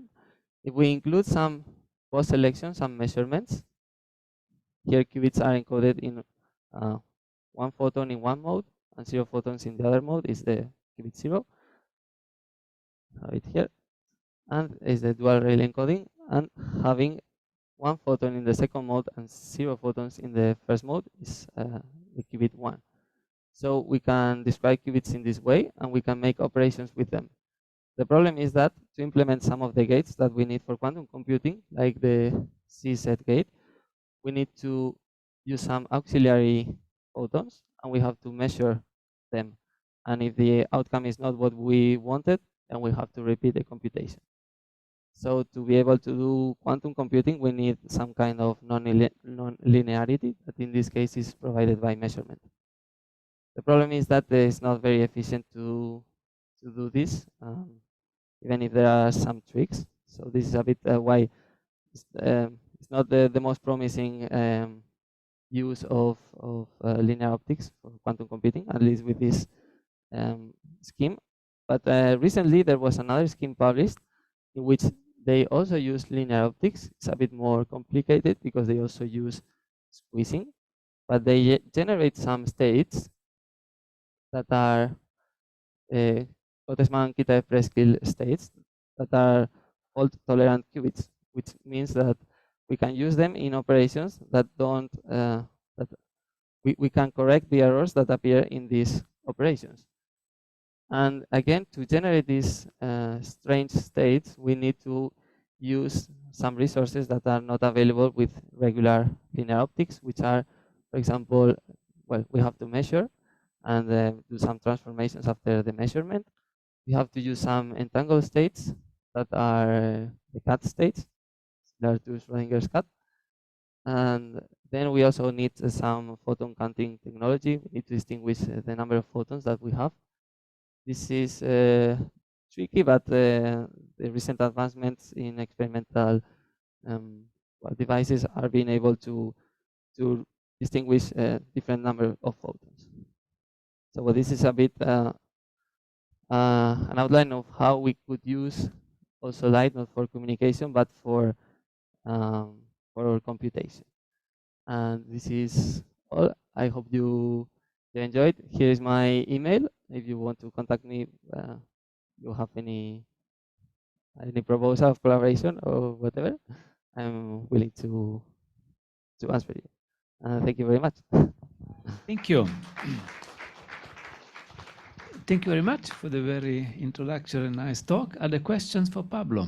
If we include some post-selection, some measurements, here qubits are encoded in 1 photon in one mode and 0 photons in the other mode, is the qubit 0. Have it here, and is the dual rail encoding, and having 1 photon in the second mode and 0 photons in the first mode is the qubit 1. So we can describe qubits in this way, and we can make operations with them. The problem is that to implement some of the gates that we need for quantum computing, like the CZ gate, we need to use some auxiliary photons, and we have to measure them. And if the outcome is not what we wanted, then we have to repeat the computation. So to be able to do quantum computing, we need some kind of non-linearity, that in this case is provided by measurement. The problem is that it's not very efficient to do this, even if there are some tricks. So this is a bit why it's not the most promising use of linear optics for quantum computing, at least with this scheme. But recently there was another scheme published in which they also use linear optics. It's a bit more complicated because they also use squeezing, but they generate some states that are Gottesman-Kita-Preskill states that are fault-tolerant qubits, which means that we can use them in operations that don't that we can correct the errors that appear in these operations. And again, to generate these strange states, we need to use some resources that are not available with regular linear optics, which are, for example, well, we have to measure and do some transformations after the measurement. We have to use some entangled states that are the cat states, similar to Schrodinger's cat. And then we also need some photon counting technology. We need to distinguish the number of photons that we have. This is tricky, but the recent advancements in experimental devices are being able to distinguish different number of photons. So this is a bit an outline of how we could use also light not for communication but for our computation. And this is all. I hope you enjoyed. Here is my email. If you want to contact me, you have any proposal of collaboration or whatever, I'm willing to answer you. Thank you very much. Thank you. Thank you very much for the very introductory and nice talk. Are there questions for Pablo?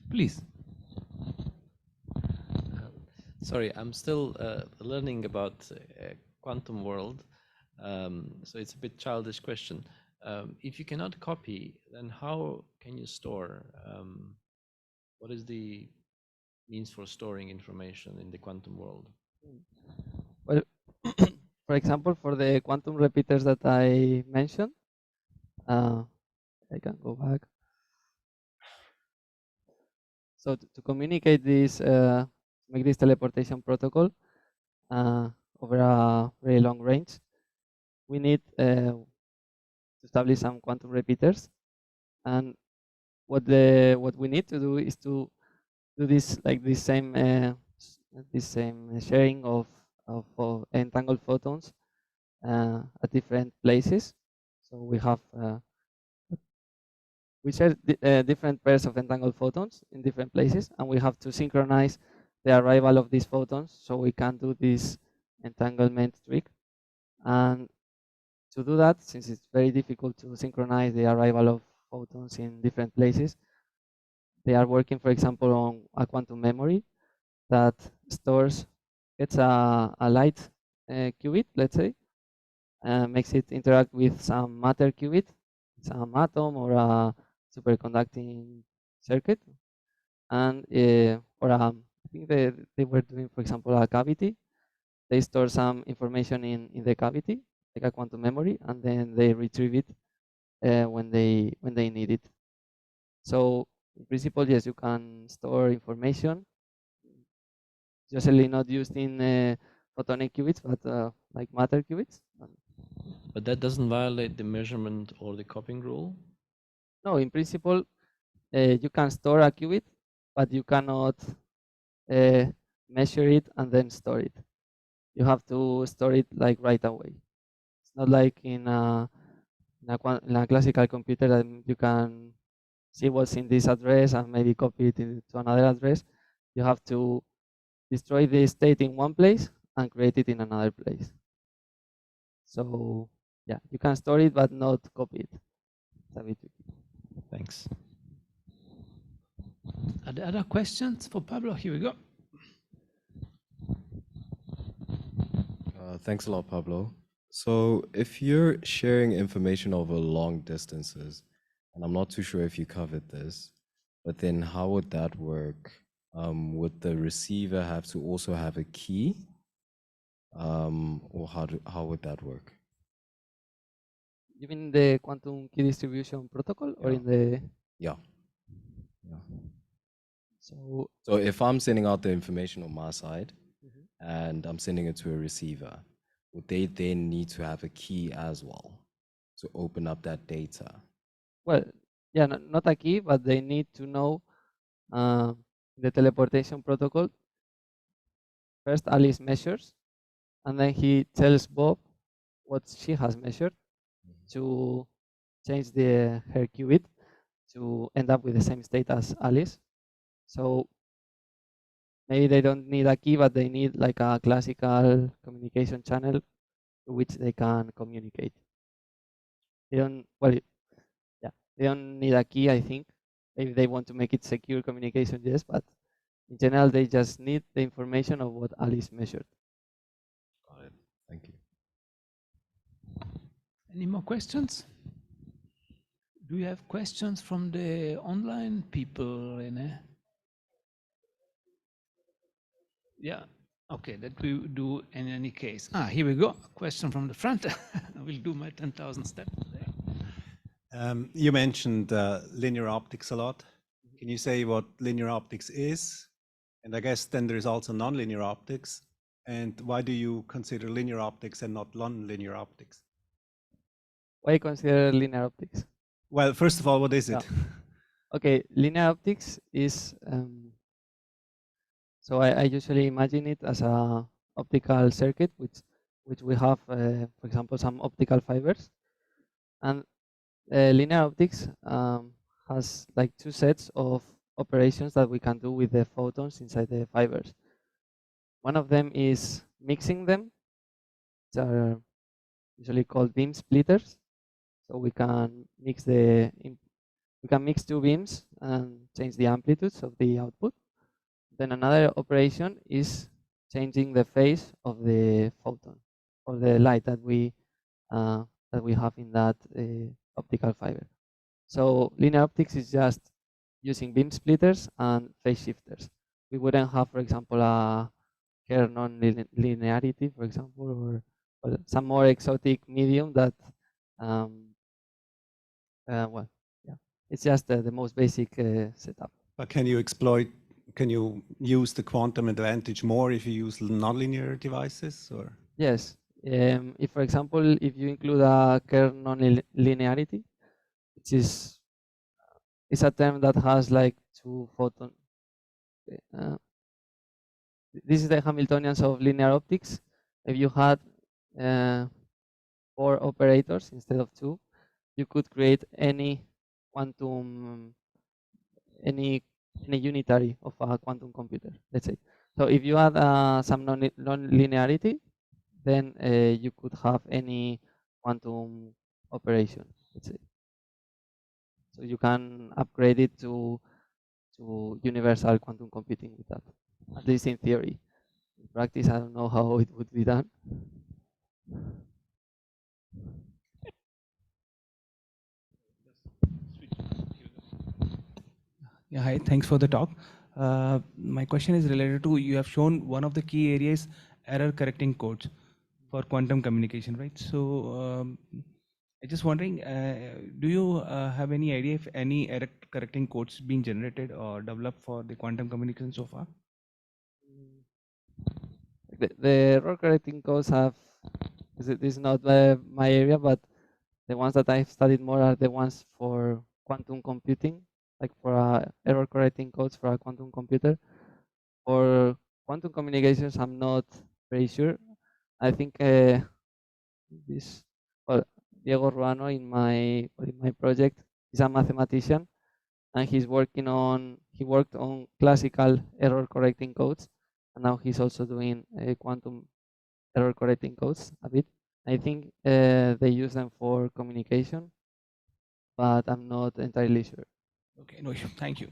Please. Sorry, I'm still learning about quantum world, so it's a bit childish question. If you cannot copy, then how can you store? What is the means for storing information in the quantum world? Well, for example, for the quantum repeaters that I mentioned, I can go back. So to communicate this, make this teleportation protocol over a very long range, we need to establish some quantum repeaters. And what we need to do is to do this like this same sharing of entangled photons at different places. So we share different pairs of entangled photons in different places, and we have to synchronize the arrival of these photons so we can do this entanglement trick. And to do that, since it's very difficult to synchronize the arrival of photons in different places, they are working, for example, on a quantum memory that stores, it's a light qubit, let's say, makes it interact with some matter qubit, some atom or a superconducting circuit, and I think they were doing, for example, a cavity. They store some information in the cavity, like a quantum memory, and then they retrieve it when they need it. So in principle, yes, you can store information, usually not used in photonic qubits, but like matter qubits. But that doesn't violate the measurement or the copying rule? No, in principle, you can store a qubit, but you cannot measure it and then store it. You have to store it like right away. It's not like in a classical computer that you can see what's in this address and maybe copy it to another address. You have to destroy the state in one place and create it in another place. So yeah, you can store it but not copy it. It's a bit tricky. Thanks. Are there other questions for Pablo? Here we go. Thanks a lot, Pablo. So if you're sharing information over long distances, and I'm not too sure if you covered this, but then how would that work? Would the receiver have to also have a key? Or how would that work? You mean the quantum key distribution protocol or in the... Yeah. So if I'm sending out the information on my side and I'm sending it to a receiver, would they then need to have a key as well to open up that data? Well, yeah, not a key, but they need to know the teleportation protocol. First, Alice measures, and then he tells Bob what she has measured to change her qubit to end up with the same state as Alice. So maybe they don't need a key, but they need like a classical communication channel to which they can communicate. They don't, well, yeah, they don't need a key, I think. Maybe they want to make it secure communication, yes, but in general, they just need the information of what Alice measured. Got it. Thank you. Any more questions? Do you have questions from the online people, Rene? Yeah. Okay, that we do in any case. Here we go. A question from the front. I will do my 10,000 steps there. You mentioned linear optics a lot. Can you say what linear optics is? And I guess then there's also nonlinear optics. And why do you consider linear optics and not non-linear optics? Why consider linear optics? Well, first of all, what is it? Yeah. Okay, linear optics is, so I usually imagine it as a optical circuit, which we have, for example, some optical fibers. And linear optics has like two sets of operations that we can do with the photons inside the fibers. One of them is mixing them, which are usually called beam splitters. So we can mix two beams and change the amplitudes of the output. Then another operation is changing the phase of the photon or the light that we have in that optical fiber. So linear optics is just using beam splitters and phase shifters. We wouldn't have, for example, a Kerr non-linearity, for example, or some more exotic medium that, well, yeah, it's just the most basic setup. But can you use the quantum advantage more if you use nonlinear devices? Or? Yes. If, for example, if you include a Kerr non-linearity, which is it's a term that has like two photons. This is the Hamiltonians of linear optics. If you had 4 operators instead of 2, you could create any quantum, any unitary of a quantum computer, let's say. So if you add some non-linearity, then you could have any quantum operation, let's say. So you can upgrade it to universal quantum computing with that, at least in theory. In practice, I don't know how it would be done. Yeah, hi, thanks for the talk. My question is related to, you have shown one of the key areas, error correcting codes for quantum communication, right? So I'm just wondering, do you have any idea if any error correcting codes being generated or developed for the quantum communication so far? The error correcting codes have, this is not my area, but the ones that I've studied more are the ones for quantum computing, like for error correcting codes for a quantum computer. For quantum communications, I'm not very sure. I think Diego Ruano in my project is a mathematician, and he worked on classical error correcting codes, and now he's also doing quantum error correcting codes a bit. I think they use them for communication, but I'm not entirely sure. Okay, no issue. Thank you.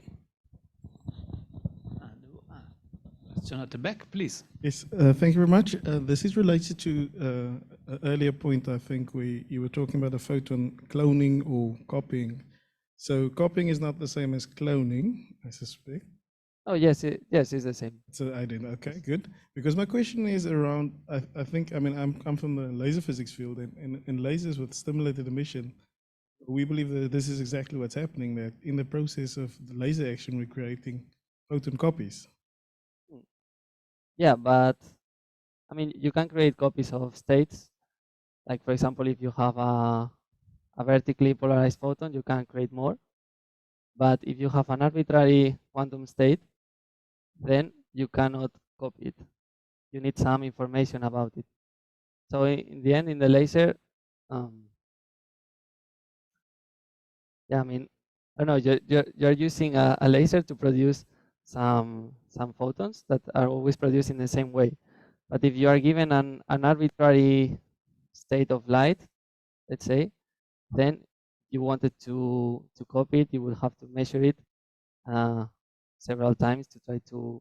Question at the back, please. Yes, thank you very much. This is related to an earlier point, I think, where you were talking about a photon cloning or copying. So copying is not the same as cloning, I suspect. Oh, yes, yes, it's the same. So I didn't. Okay, good. Because my question is around, I think, I mean, I'm from the laser physics field, and in lasers with stimulated emission, we believe that this is exactly what's happening, that in the process of the laser action, we're creating photon copies. Yeah, but I mean, you can create copies of states. Like for example, if you have a vertically polarized photon, you can create more. But if you have an arbitrary quantum state, then you cannot copy it. You need some information about it. So in the end, in the laser, yeah, I mean, I don't know, you're using a laser to produce some photons that are always produced in the same way. But if you are given an arbitrary state of light, let's say, then you wanted to copy it, you will have to measure it several times to try to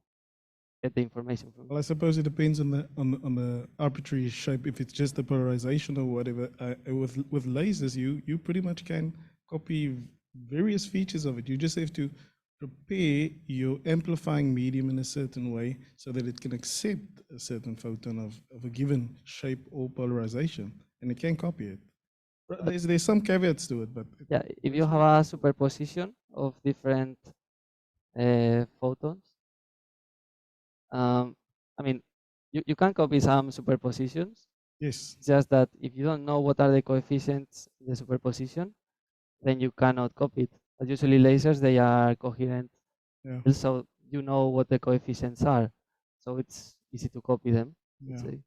get the information from Well, it. I suppose it depends on the arbitrary shape. If it's just the polarization or whatever, with lasers, you pretty much can copy various features of it. You just have to prepare your amplifying medium in a certain way so that it can accept a certain photon of a given shape or polarization, and it can copy it. But there's some caveats to it, but Yeah, if you have a superposition of different photons, I mean, you can copy some superpositions. yes, It's just that if you don't know what are the coefficients in the superposition, then you cannot copy it. But usually lasers, they are coherent. yeah, So you know what the coefficients are. So it's easy to copy them, let's yeah. say.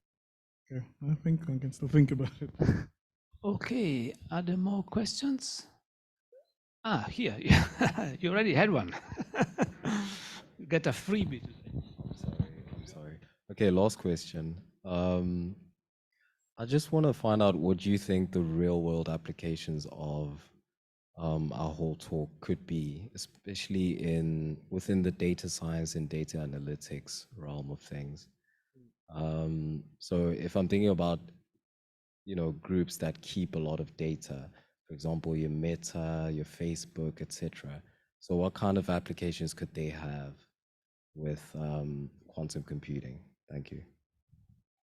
Okay, I think I can still think about it. Okay, are there more questions? Ah, here, yeah. You already had one. You get a freebie today. I'm sorry. Okay, last question. I just want to find out what you think the real world applications of our whole talk could be, especially within the data science and data analytics realm of things. So if I'm thinking about, groups that keep a lot of data, for example, your Meta, your Facebook, etc. So what kind of applications could they have with quantum computing? Thank you.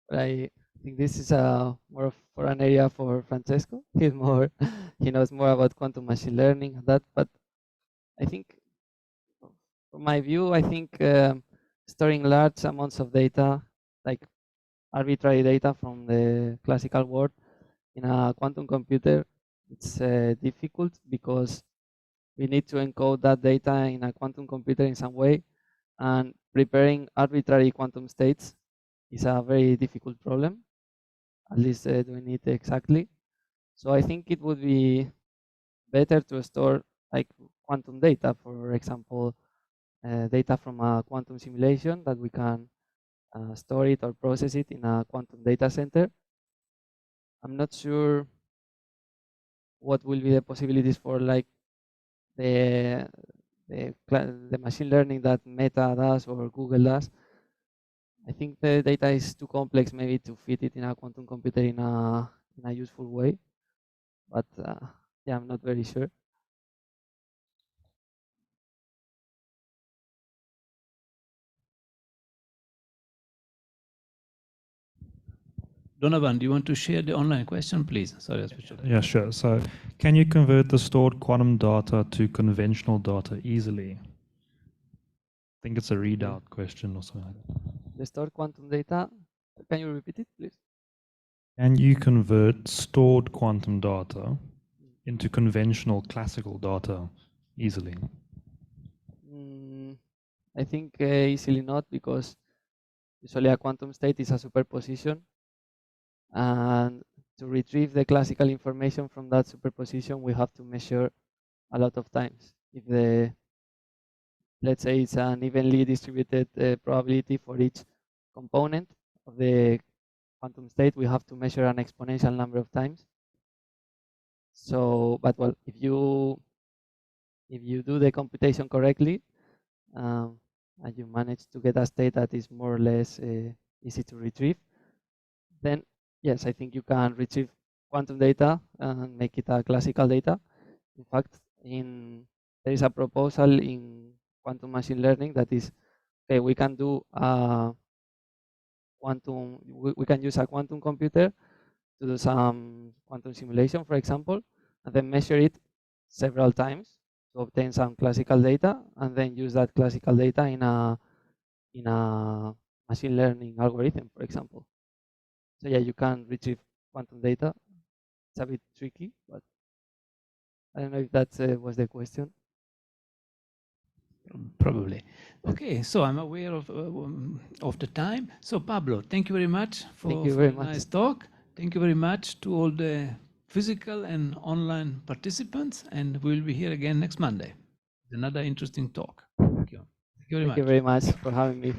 But I think this is more for an area for Francesco. He knows more about quantum machine learning and that. But I think, from my view, I think storing large amounts of data, like arbitrary data from the classical world, in a quantum computer, it's difficult because we need to encode that data in a quantum computer in some way, and preparing arbitrary quantum states is a very difficult problem, at least doing it exactly. So I think it would be better to store like quantum data, for example, data from a quantum simulation that we can store it or process it in a quantum data center. I'm not sure what will be the possibilities for like the the machine learning that Meta does or Google does. I think the data is too complex maybe to fit it in a quantum computer in a useful way. But yeah, I'm not very sure. Donovan, do you want to share the online question, please? Sorry, Yeah, sure. So can you convert the stored quantum data to conventional data easily? I think it's a readout question or something like that. The stored quantum data, can you repeat it, please? Can you convert stored quantum data into conventional classical data easily? I think easily not, because usually a quantum state is a superposition, and to retrieve the classical information from that superposition, we have to measure a lot of times. If let's say it's an evenly distributed probability for each component of the quantum state, we have to measure an exponential number of times. So, but well, if you do the computation correctly, and you manage to get a state that is more or less easy to retrieve, then yes, I think you can retrieve quantum data and make it a classical data. In fact, there is a proposal in quantum machine learning that is, okay, we can do we can use a quantum computer to do some quantum simulation, for example, and then measure it several times to obtain some classical data, and then use that classical data in a machine learning algorithm, for example. So yeah, you can retrieve quantum data. It's a bit tricky, but I don't know if that was the question. Probably. Okay, so I'm aware of the time. So Pablo, thank you very much for very a much. nice talk. Thank you very much to all the physical and online participants, and we'll be here again next Monday with another interesting talk. Thank you. Thank you very much. Thank you very much for having me.